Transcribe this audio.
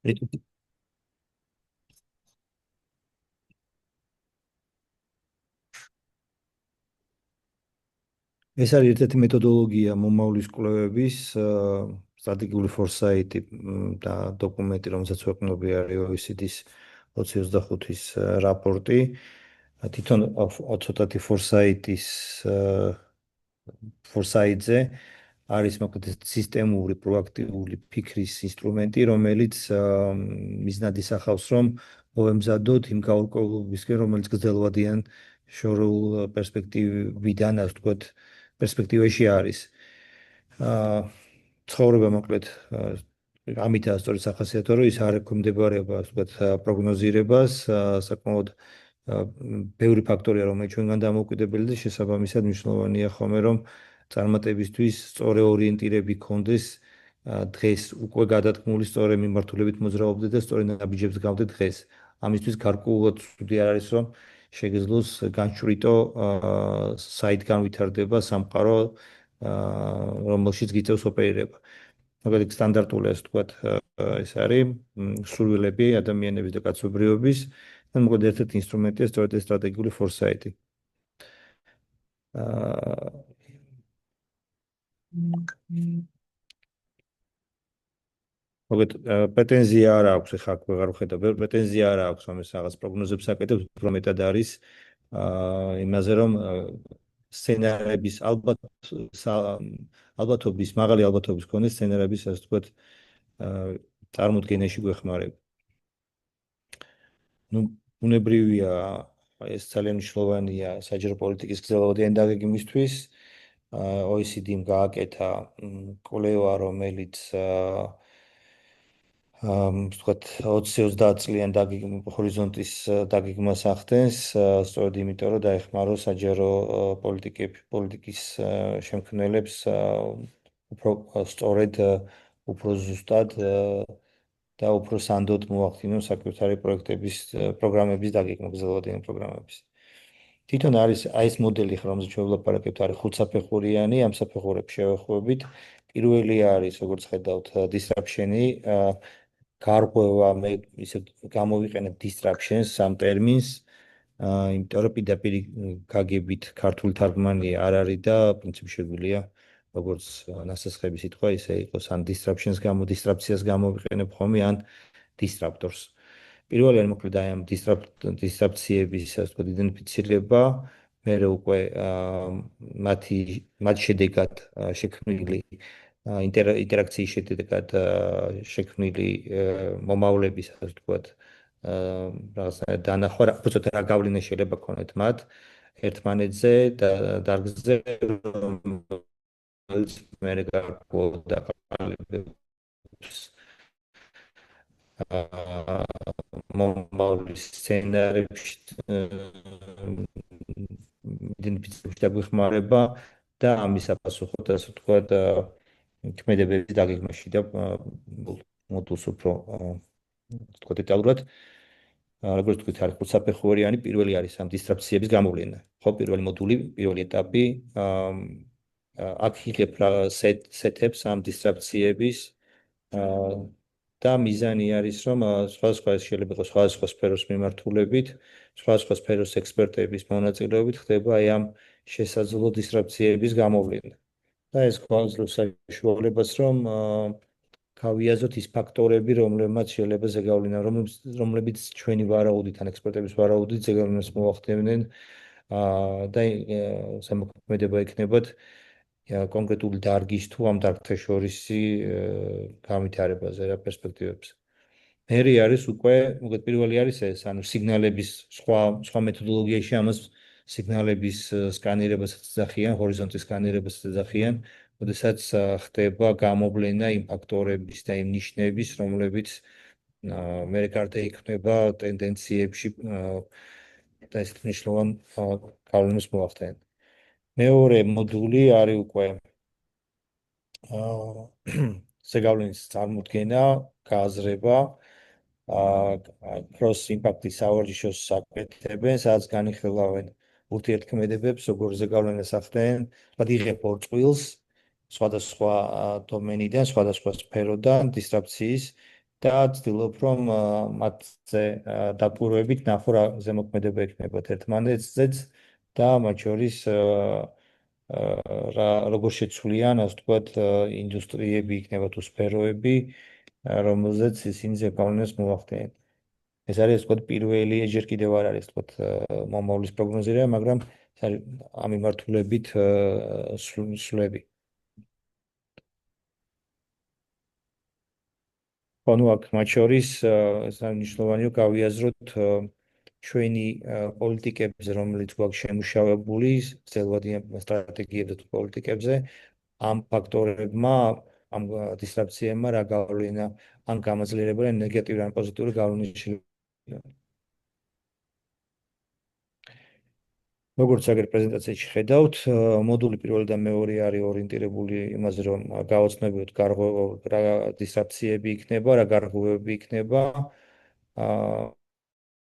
ეს არის ერთ-ერთი მეთოდოლოგია მომავლის კვლევების სტრატეგიული ფორსაიტი და დოკუმენტი, რომელსაც ვეყნობი არის OECD-ის 2025-ის რაპორტი. თვითონ ცოტათი ფორსაიტზე არის მოკლედ სისტემური პროაქტიული ფიქრის ინსტრუმენტი, რომელიც მიზნად ისახავს, რომ მოვემზადოთ იმ გაურკვევლობისკენ, რომელიც გრძელვადიან შორეულ პერსპექტივიდან, ასე ვთქვათ, პერსპექტივაში არის. ცხოვრება მოკლედ ამითაა სწორედ სახასიათო, რომ ის არ ექვემდებარება, ასე ვთქვათ, პროგნოზირებას, საკმაოდ ბევრი ფაქტორია, რომელიც ჩვენგან დამოუკიდებელი და შესაბამისად მნიშვნელოვანია ხოლმე, რომ წარმატებისთვის სწორი ორიენტირები გქონდეს დღეს უკვე გადადგმული სწორი მიმართულებით მოძრაობდეთ და სწორი ნაბიჯებს გავდეთ დღეს. ამისთვის გარკვეულად ცუდი არ არის, რომ შეგეძლოს განშვრიტო საიდან ვითარდება სამყარო, რომელშიც გიწევს ოპერირება. მაგალითად, სტანდარტული ასე ვთქვათ, ეს არის სურვილები ადამიანების და კაცობრიობის და მოკლედ ერთ-ერთი ინსტრუმენტია სწორედ ეს სტრატეგიული ფორსაიტი. მოგეთ პრეტენზია არ აქვს, ეხლა აქ ვეღარ ვხედავ, პრეტენზია არ აქვს, რომ ეს რაღაც პროგნოზებს აკეთებს, უფრო მეტად არის იმაზე, რომ სცენარების ალბათობის, მაღალი ალბათობის მქონე სცენარების, ასე ვთქვათ, წარმოდგენაში გვეხმარება. ნუ უნებრივია, ეს ძალიან მნიშვნელოვანია საჯარო პოლიტიკის გრძელვადიანი დაგეგმვისთვის. OECD-მ გააკეთა კვლევა, რომელიც ვთქვათ 20-30 წლიან ჰორიზონტის დაგეგმას ახდენს, სწორედ იმიტომ, რომ დაეხმაროს საჯარო პოლიტიკის შემქმნელებს უფრო სწორედ, უფრო ზუსტად და უფრო სანდოდ მოახდინონ საკუთარი პროგრამების დაგეგმა, გრძელვადიანი პროგრამების. თვითონ არის ეს მოდელი, რომელზეც ჩვენ ვლაპარაკებთ, არის ხუთსაფეხურიანი, ამ საფეხურებს შევეხუებით. პირველი არის, როგორც ხედავთ, disruption-ი, გარღვევა, მე ისე გამოვიყენებ disruption-ს ამ ტერმინს, იმიტომ რომ პირდაპირ გაგებით ქართული თარგმანი არ არის და პრინციპში შეგვიძლია როგორც ნასესხები სიტყვა ისე იყოს, ან disruption-ს გამოვიყენებ ხოლმე, ან disruptors. პირველი არის მოკლედ აი ამ disruption-ების, ასე ვთქვათ, იდენტიფიცირება, მერე უკვე მათ შედეგად შექმნილი ინტერაქციის შედეგად შექმნილი მომავლების, ასე ვთქვათ, რაღაცა დანახვა, უბრალოდ რა გავლენა შეიძლება ქონათ მათ ერთმანეთზე და დარგზე, რომელიც მერე გარკვეულ დაყალიბებს მომავლის სცენარებში იდენტიფიცირების დაგვეხმარება და ამის საპასუხოდ, ასე ვთქვათ, ქმედებების დაგეგმაში და მოდულს უფრო ვთქვათ დეტალურად. როგორც ვთქვით, არის ხუთსაფეხურიანი, პირველი არის ამ დისტრაქციების გამოვლენა. ხო, პირველი მოდული, პირველი ეტაპი, აქ იღებ სეტებს ამ დისტრაქციების და მიზანი არის, რომ სხვადასხვა შეიძლება იყოს სხვადასხვა სფეროს მიმართულებით, სხვადასხვა სფეროს ექსპერტების მონაწილეობით ხდება აი ამ შესაძლო დისტრაქციების გამოვლენა. და ეს გვაძლევს საშუალებას, რომ გავიაზროთ ის ფაქტორები, რომლებმაც შეიძლება ზეგავლენა, რომლებიც ჩვენი ვარაუდით, ან ექსპერტების ვარაუდით ზეგავლენას მოახდენდნენ და ზემოქმედება იქნებათ კონკრეტული დარგის თუ ამ დარგთა შორისი განვითარებაზე რა პერსპექტივებს. მერე არის უკვე, მოგეთ პირველი არის ეს, ანუ სიგნალების სხვა მეთოდოლოგიაში ამას სიგნალების სკანირებასაც ეძახიან, ჰორიზონტის სკანირებას ეძახიან, როდესაც ხდება გამოვლენა იმ ფაქტორების და იმ ნიშნების, რომლებიც მერე გარდაიქმნება ტენდენციებში და ეს მნიშვნელოვან გავლენას მოახდენენ. მეორე მოდული არის უკვე ზეგავლენის წარმოდგენა, გააზრება, cross impact-ის სავარჯიშოს საკეთებენ, სადაც განიხილავენ ურთიერთქმედებებს, როგორ ზეგავლენას ახდენენ, იღებ ორ წყვილს სხვადასხვა დომენიდან, სხვადასხვა სფეროდან, დისტრაქციის და ვცდილობ, რომ მათზე დაკვირვებით ნახო რა ზემოქმედება ექნებათ ერთმანეთზეც და მათ შორის რა როგორ შეცვლიან, ასე ვთქვათ, ინდუსტრიები იქნება თუ სფეროები, რომელზეც ისინი ზეგავლენას მოახდენენ. ეს არის, ასე ვთქვათ, პირველი, ჯერ კიდევ არ არის, ასე ვთქვათ, მომავლის პროგნოზირება, მაგრამ ეს არის ამ მიმართულებით სვლები. ანუ აქ მათ შორის ეს არის მნიშვნელოვანია გავიაზროთ ჩვენი პოლიტიკებზე, რომელიც გვაქვს შემუშავებული, ძელვადიან სტრატეგიებზე თუ პოლიტიკებზე, ამ ფაქტორებმა, ამ დისტრაქციებმა რა გავლენა ან გამაძლიერებელ ან ნეგატიური ან პოზიტიური გავლენა შეიძლება. როგორც აგერ პრეზენტაციაში ხედავთ, მოდული პირველი და მეორე არის ორიენტირებული იმაზე, რომ გავაცნობოთ რა დისტრაქციები იქნება, რა გარღვევები იქნება.